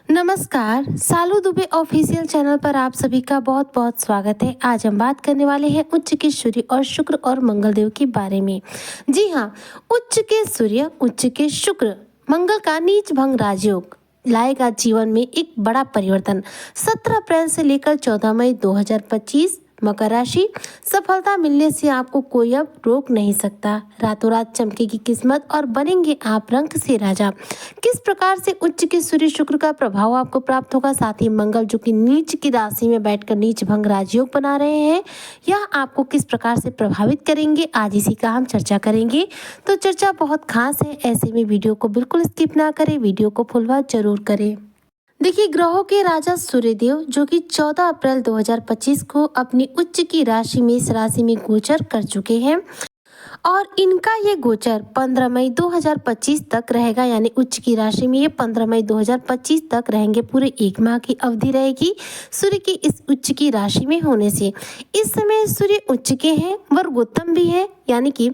नमस्कार, सालू Dubey official channel पर आप सभी का बहुत बहुत स्वागत है। आज हम बात करने वाले हैं उच्च के सूर्य और शुक्र और मंगल देव के बारे में। जी हाँ, उच्च के सूर्य, उच्च के शुक्र, मंगल का नीच भंग राजयोग लाएगा जीवन में एक बड़ा परिवर्तन। 17 अप्रैल से लेकर 14 मई 2025 मकर राशि। सफलता मिलने से आपको कोई अब रोक नहीं सकता। रातों रात चमकेगी किस्मत और बनेंगे आप रंग से राजा। किस प्रकार से उच्च के सूर्य शुक्र का प्रभाव आपको प्राप्त होगा, साथ ही मंगल जो कि नीच की राशि में बैठकर नीच भंग राजयोग बना रहे हैं, यह आपको किस प्रकार से प्रभावित करेंगे, आज इसी का हम चर्चा करेंगे। तो चर्चा बहुत खास है, ऐसे में वीडियो को बिल्कुल स्किप ना करें, वीडियो को फुल वॉच जरूर करें। देखिए, ग्रहों के राजा सूर्यदेव जो कि 14 अप्रैल 2025 को अपनी उच्च की राशि मेष राशि में गोचर कर चुके हैं और इनका ये गोचर 15 मई 2025 तक रहेगा। यानी उच्च की राशि में ये 15 मई 2025 तक रहेंगे। पूरे एक माह की अवधि रहेगी सूर्य की इस उच्च की राशि में होने से। इस समय सूर्य उच्च के हैं, वर्गोत्तम भी है, यानी कि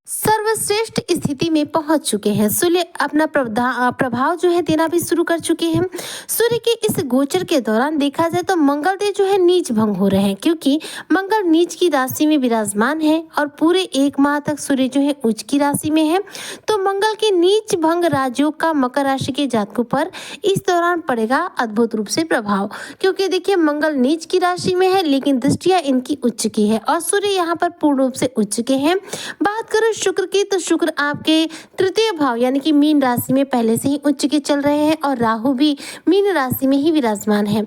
सर्वश्रेष्ठ स्थिति में पहुंच चुके हैं। सूर्य अपना प्रभाव जो है देना भी शुरू कर चुके हैं। सूर्य के इस गोचर के दौरान देखा जाए तो मंगल देव जो है नीच भंग हो रहे हैं, क्योंकि मंगल नीच की राशि में विराजमान है और पूरे एक माह तक सूर्य जो है उच्च की राशि में है। तो मंगल के नीच भंग राजयोग का मकर राशि के जातकों पर इस दौरान पड़ेगा अद्भुत रूप से प्रभाव, क्योंकि देखिए मंगल नीच की राशि में है लेकिन दृष्टिया इनकी उच्च की है और सूर्य यहाँ पर पूर्ण रूप से उच्च के हैं। बात करें शुक्र की, तो शुक्र आपके तृतीय भाव यानी कि मीन राशि में पहले से ही उच्च के चल रहे हैं और राहु भी मीन राशि में ही विराजमान है।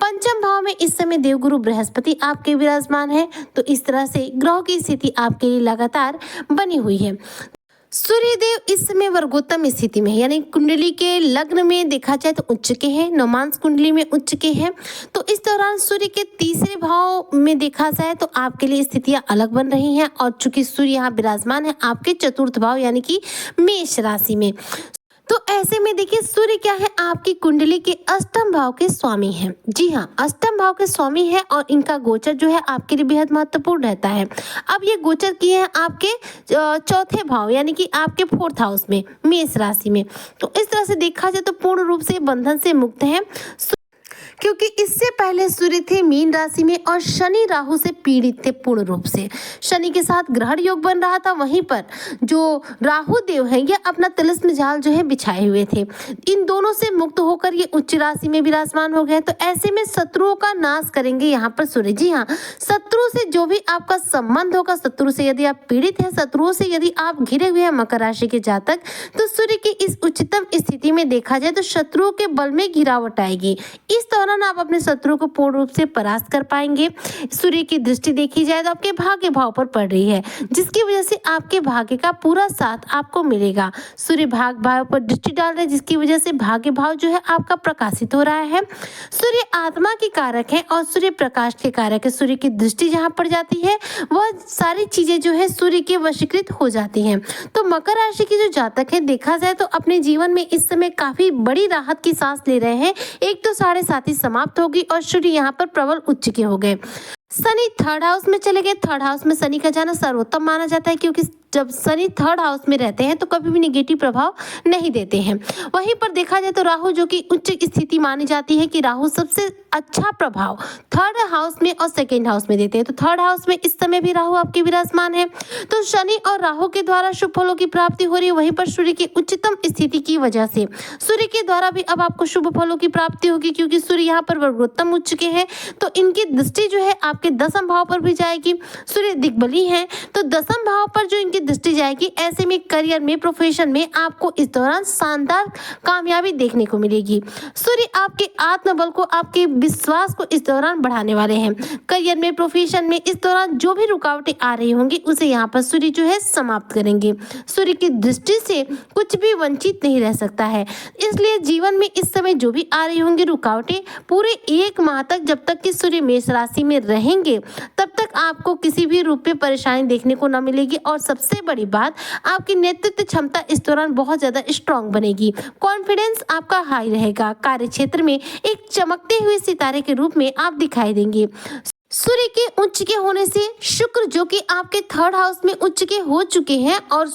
पंचम भाव में इस समय देवगुरु बृहस्पति आपके विराजमान है। तो इस तरह से ग्रहों की स्थिति आपके लिए लगातार बनी हुई है। सूर्यदेव इस समय वर्गोत्तम स्थिति में है, यानी कुंडली के लग्न में देखा जाए तो उच्च के हैं, नवमांश कुंडली में उच्च के हैं। तो इस दौरान सूर्य के तीसरे भाव में देखा जाए तो आपके लिए स्थितियां अलग बन रही हैं और चूंकि सूर्य यहाँ विराजमान है आपके चतुर्थ भाव यानी कि मेष राशि में। तो ऐसे में देखिए सूर्य क्या है, आपकी कुंडली के अष्टम भाव के स्वामी हैं। जी हाँ, अष्टम भाव के स्वामी है और इनका गोचर जो है आपके लिए बेहद महत्वपूर्ण रहता है। अब ये गोचर किए हैं आपके चौथे भाव यानी कि आपके फोर्थ हाउस में, मेष राशि में। तो इस तरह से देखा जाए तो पूर्ण रूप से बंधन से मुक्त है, क्योंकि इससे पहले सूर्य थे मीन राशि में और शनि राहु से पीड़ित थे पूर्ण रूप से। शनि के साथ ग्रहण योग बन रहा था, वहीं पर जो राहु देव हैं ये अपना तिलिस्म जाल जो है बिछाए हुए थे। इन दोनों से मुक्त होकर ये उच्च राशि में विराजमान हो गए। तो ऐसे में शत्रुओं का नाश करेंगे यहाँ पर सूर्य। जी हाँ, शत्रु से जो भी आपका संबंध होगा, शत्रु से यदि आप पीड़ित हैं, शत्रुओं से यदि आप घिरे हुए हैं मकर राशि के जातक, तो सूर्य की इस उच्चतम स्थिति में देखा जाए तो शत्रुओं के बल में गिरावट आएगी। इस दौरान आप अपने शत्रु को पूर्ण रूप से परास्त कर पाएंगे। सूर्य की दृष्टि देखी जाए तो आपके भाग्य भाव पर पड़ रही है, जिसकी वजह से आपके भाग्य का पूरा साथ आपको मिलेगा। सूर्य भाग भाव पर दृष्टि डाल रहे हैं, जिसकी वजह से भाग्य भाव जो है आपका प्रकाशित हो रहा है। सूर्य आत्मा के कारक है और सूर्य प्रकाश के कारक है। सूर्य की दृष्टि जहाँ पड़ जाती है वह सारी चीजें जो है सूर्य के वशीकृत हो जाती हैं। तो मकर राशि की जो जातक है देखा जाए तो अपने जीवन में इस समय काफी बड़ी राहत की सांस ले रहे हैं। एक तो 7.5 समाप्त होगी और सूर्य यहाँ पर प्रबल उच्च के हो गए। शनि थर्ड हाउस में चले गए। थर्ड हाउस में शनि का जाना सर्वोत्तम माना जाता है, क्योंकि जब शनि थर्ड हाउस में रहते हैं तो कभी भी नेगेटिव प्रभाव नहीं देते हैं। वहीं पर देखा जाए तो राहु जो कि उच्च स्थिति मानी जाती है कि राहु सबसे अच्छा प्रभाव थर्ड हाउस में और सेकेंड हाउस में देते हैं। तो थर्ड हाउस में इस समय भी राहु आपके विराजमान है। तो शनि और राहु के द्वारा शुभ फलों की प्राप्ति हो रही है। वहीं पर सूर्य की उच्चतम स्थिति की वजह से सूर्य के द्वारा भी अब आपको शुभ फलों की प्राप्ति होगी, क्योंकि सूर्य यहाँ पर वर्गोत्तम उच्च के हैं। तो इनकी दृष्टि जो है आपके दसम भाव पर भी जाएगी। सूर्य दिग्बली है तो दसम भाव पर जो इनकी दृष्टि जाएगी, ऐसे में करियर में, प्रोफेशन में आपको इस दौरान शानदार कामयाबी देखने को मिलेगी। सूर्य आपके आत्मबल को, आपके विश्वास को इस दौरान बढ़ाने वाले हैं। करियर में, प्रोफेशन में इस दौरान जो भी रुकावटें आ रही होंगी उसे यहाँ पर सूर्य जो है समाप्त करेंगे। सूर्य की दृष्टि से कुछ भी वंचित नहीं रह सकता है। इसलिए जीवन में इस समय जो भी आ रही होंगी रुकावटें, पूरे एक माह तक जब तक कि सूर्य मेष राशि में रहेंगे तब तक आपको किसी भी रूप में परेशानी देखने को न मिलेगी। और सबसे बड़ी बात, आपकी नेतृत्व क्षमता इस दौरान बहुत ज्यादा स्ट्रांग बनेगी। कॉन्फिडेंस आपका हाई रहेगा। कार्य क्षेत्र में एक चमकते हुए सितारे के रूप में आप दिखाई देंगे। सूर्य के उच्च के होने से शुक्र जो कि आपके थर्ड हाउस में उच्च के हो चुके हैं और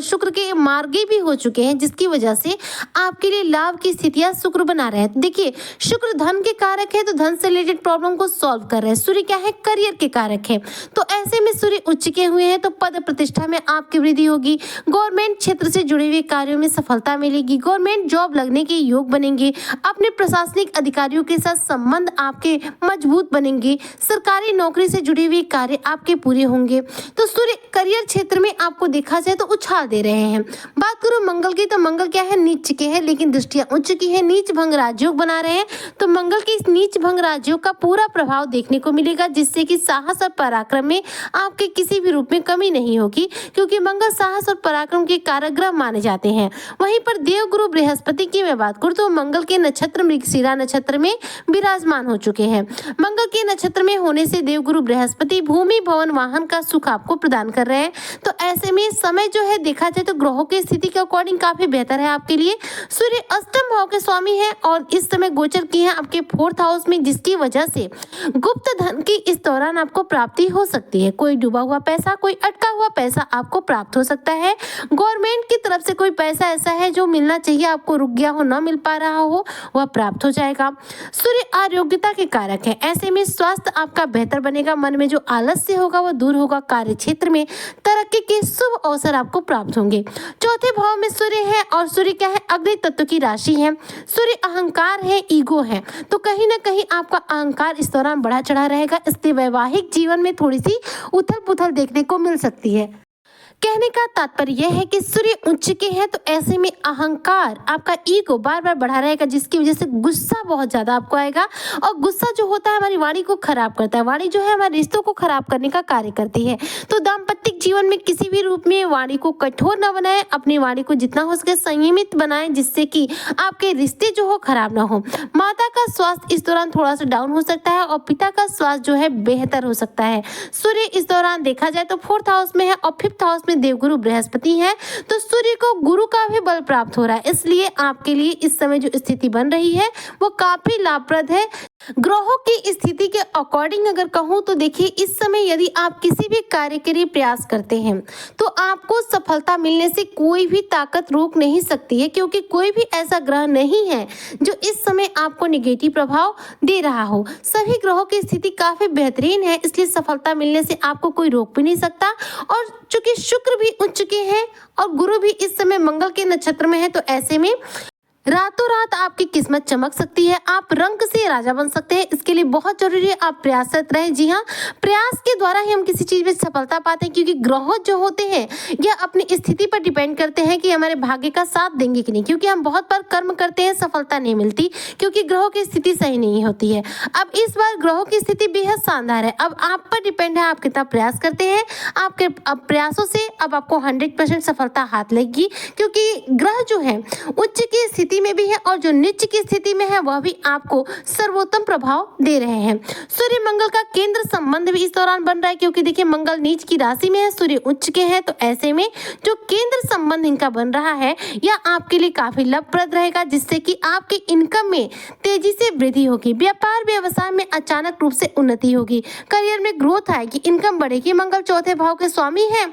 शुक्र के मार्गी भी हो चुके हैं, जिसकी वजह से आपके लिए लाभ की स्थितियां शुक्र बना रहे हैं। देखिए, शुक्र धन के कारक है, तो धन से रिलेटेड प्रॉब्लम को सॉल्व कर रहे हैं। सूर्य क्या है, करियर के कारक है, तो ऐसे में सूर्य उच्च के हुए हैं तो पद प्रतिष्ठा में आपकी वृद्धि होगी। गवर्नमेंट क्षेत्र से जुड़े हुए कार्यों में सफलता मिलेगी। गवर्नमेंट जॉब लगने के योग बनेंगे। अपने प्रशासनिक अधिकारियों के साथ संबंध आपके मजबूत बनेंगे। सरकारी नौकरी से जुड़े हुए कार्य आपके पूरे होंगे। तो सूर्य करियर क्षेत्र में आपको देखा जाए तो उछाल दे रहे हैं। बात करूं मंगल की, तो मंगल क्या है, नीच के है, लेकिन दृष्टियां उच्च की है। नीच भंग राजयोग बना रहे हैं, तो मंगल के इस नीच भंग राजयोग का पूरा प्रभाव देखने को मिलेगा, जिससे कि साहस और पराक्रम में आपके किसी भी रूप में कमी नहीं होगी, क्योंकि मंगल साहस और पराक्रम के कारक ग्रह माने जाते हैं। वहीं पर देवगुरु बृहस्पति की मैं बात करूं तो मंगल के नक्षत्र मृगशिरा नक्षत्र में विराजमान हो चुके हैं। मंगल के नक्षत्र में होने से देवगुरु बृहस्पति भूमि भवन वाहन का सुख आपको प्रदान कर रहे हैं। तो ऐसे में समय जो है देखा जाए तो ग्रहों की स्थिति के अकॉर्डिंग काफी बेहतर है आपके लिए। सूर्य अष्टम भाव के स्वामी है और इस समय गोचर किए हैं आपके फोर्थ हाउस में, जिसकी वजह से गुप्त धन की इस दौरान आपको प्राप्ति हो सकती है। कोई डूबा हुआ पैसा, कोई अटका हुआ पैसा आपको प्राप्त हो सकता है। गवर्नमेंट की तरफ से कोई पैसा ऐसा है जो मिलना चाहिए, आपको रुक गया हो, न मिल पा रहा हो, वह प्राप्त हो जाएगा। सूर्य आरोग्यता के कारक है, ऐसे में स्वास्थ्य आपका बेहतर बनेगा। मन में जो आलस्य होगा वो दूर होगा। कार्य क्षेत्र में तरक्की के शुभ अवसर आपको प्राप्त होंगे। चौथे भाव में सूर्य है और सूर्य क्या है, अग्नि तत्व की राशि है। सूर्य अहंकार है, ईगो है, तो कहीं ना कहीं आपका अहंकार इस दौरान बढ़ा चढ़ा रहेगा। इसलिए वैवाहिक जीवन में थोड़ी सी उथल पुथल देखने को मिल सकती है। कहने का तात्पर्य यह है कि सूर्य उच्च के हैं, तो ऐसे में अहंकार, आपका ईगो बार बार बढ़ा रहेगा, जिसकी वजह से गुस्सा बहुत ज्यादा आपको आएगा। और गुस्सा जो होता है हमारी वाणी को खराब करता है। वाणी जो है हमारे रिश्तों को खराब करने का कार्य करती है। तो दाम्पत्य जीवन में किसी भी रूप में वाणी को कठोर न बनाएं, अपनी वाणी को जितना हो सके संयमित बनाएं, जिससे कि आपके रिश्ते जो हो खराब ना हो। माता का स्वास्थ्य इस दौरान थोड़ा सा डाउन हो सकता है और पिता का स्वास्थ्य जो है बेहतर हो सकता है। सूर्य इस दौरान देखा जाए तो फोर्थ हाउस में है और फिफ्थ हाउस में देवगुरु बृहस्पति है, तो सूर्य को गुरु का भी बल प्राप्त हो रहा है। इसलिए आपके लिए इस समय जो स्थिति बन रही है वो काफी लाभप्रद है। ग्रहों की स्थिति के अकॉर्डिंग अगर कहूं तो देखिए, इस समय यदि आप किसी भी कार्य के लिए प्रयास करते हैं तो आपको सफलता मिलने से कोई भी ताकत रोक नहीं सकती है, क्योंकि कोई भी ऐसा ग्रह नहीं है जो इस समय आपको नेगेटिव प्रभाव दे रहा हो। सभी ग्रहों की स्थिति काफी बेहतरीन है, इसलिए सफलता मिलने से आपको कोई रोक भी नहीं सकता। और चूंकि शुक्र भी उच्च के हैं और गुरु भी इस समय मंगल के नक्षत्र में है, तो ऐसे में रातों रात आपकी किस्मत चमक सकती है। आप रंग से राजा बन सकते हैं। इसके लिए बहुत जरूरी है आप प्रयासरत रहें। जी हाँ, प्रयास के द्वारा ही हम किसी चीज में सफलता पाते हैं, क्योंकि ग्रह जो होते हैं यह अपनी स्थिति पर डिपेंड करते हैं कि हमारे भाग्य का साथ देंगे कि नहीं। क्योंकि हम बहुत बार कर्म करते हैं, सफलता नहीं मिलती, क्योंकि ग्रहों की स्थिति सही नहीं होती है। अब इस बार ग्रहों की स्थिति बेहद शानदार है। अब आप पर डिपेंड है आप कितना प्रयास करते हैं। आपके अब प्रयासों से अब आपको 100% सफलता हाथ लगेगी, क्योंकि ग्रह जो है उच्च की स्थिति में भी है और जो नीच की स्थिति में है वह भी आपको सर्वोत्तम प्रभाव दे रहे हैं। सूर्य मंगल का केंद्र संबंध भी इस दौरान बन रहा है, क्योंकि देखिए मंगल नीच की राशि में है, सूर्य उच्च के हैं, तो ऐसे में जो केंद्र संबंध इनका बन रहा है यह आपके लिए काफी लाभप्रद रहेगा, जिससे कि आपके इनकम में तेजी से वृद्धि होगी। व्यापार व्यवसाय में अचानक रूप से उन्नति होगी। करियर में ग्रोथ आएगी, इनकम बढ़ेगी। मंगल चौथे भाव के स्वामी है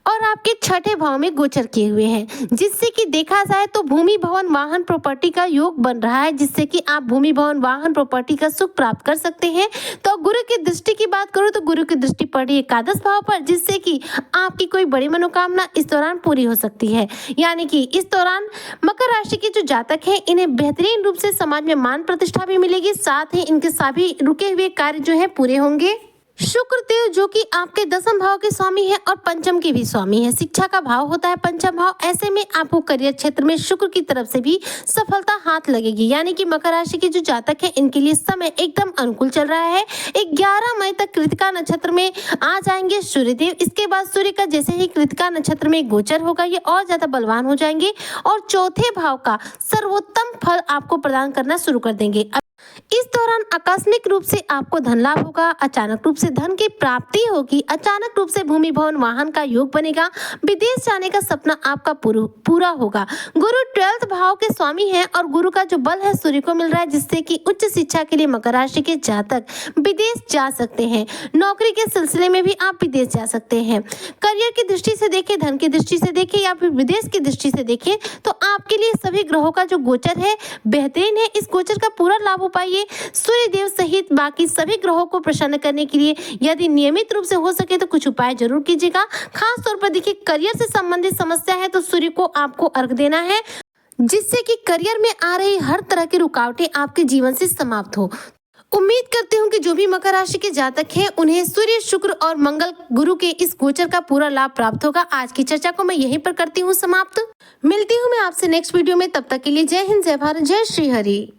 और आपके छठे भाव में गोचर किए हुए हैं, जिससे कि देखा जाए तो भूमि भवन वाहन प्रॉपर्टी का योग बन रहा है, जिससे कि आप भूमि भवन वाहन प्रॉपर्टी का सुख प्राप्त कर सकते हैं। तो गुरु की दृष्टि की बात करूं तो गुरु की दृष्टि पड़ी एकादश भाव पर, जिससे कि आपकी कोई बड़ी मनोकामना इस दौरान पूरी हो सकती है। यानी कि इस दौरान मकर राशि के जो जातक हैं इन्हें बेहतरीन रूप से समाज में मान प्रतिष्ठा भी मिलेगी, साथ ही इनके सभी रुके हुए कार्य जो है पूरे होंगे। शुक्र देव जो कि आपके दसम भाव के स्वामी है और पंचम के भी स्वामी है। शिक्षा का भाव होता है पंचम भाव। ऐसे में आपको करियर क्षेत्र में शुक्र की तरफ से भी सफलता हाथ लगेगी। यानी कि मकर राशि के जो जातक है इनके लिए समय एकदम अनुकूल चल रहा है। 11 मई तक कृतिका नक्षत्र में आ जाएंगे सूर्यदेव। इसके बाद सूर्य का जैसे ही कृतिका नक्षत्र में गोचर होगा ये और ज्यादा बलवान हो जाएंगे और चौथे भाव का सर्वोत्तम फल आपको प्रदान करना शुरू कर देंगे। इस दौरान आकस्मिक रूप से आपको धन लाभ होगा, अचानक रूप से धन की प्राप्ति होगी, अचानक रूप से भूमि भवन वाहन का योग बनेगा, विदेश जाने का सपना आपका पूरा होगा। गुरु 12th भाव के स्वामी हैं और गुरु का जो बल है सूर्य को मिल रहा है, जिससे कि उच्च शिक्षा के लिए मकर राशि के जातक विदेश जा सकते हैं। नौकरी के सिलसिले में भी आप विदेश जा सकते हैं। करियर की दृष्टि से देखें, धन की दृष्टि से देखें या फिर विदेश की दृष्टि से देखें तो आपके लिए सभी ग्रहों का जो गोचर है बेहतरीन है। इस गोचर का पूरा लाभ उपाइए सूर्य देव सहित बाकी सभी ग्रहों को प्रसन्न करने के लिए यदि नियमित रूप से हो सके तो कुछ उपाय जरूर कीजिएगा। खास तौर पर देखिए, करियर से संबंधित समस्या है तो सूर्य को आपको अर्घ देना है, जिससे कि करियर में आ रही हर तरह की रुकावटें आपके जीवन से समाप्त हो। उम्मीद करती हूँ कि जो भी मकर राशि के जातक हैं उन्हें सूर्य, शुक्र और मंगल गुरु के इस गोचर का पूरा लाभ प्राप्त होगा। आज की चर्चा को मैं यहीं पर करती हूँ समाप्त। मिलती हूँ मैं आपसे नेक्स्ट वीडियो में, तब तक के लिए जय हिंद, जय भारत, जय श्री हरि।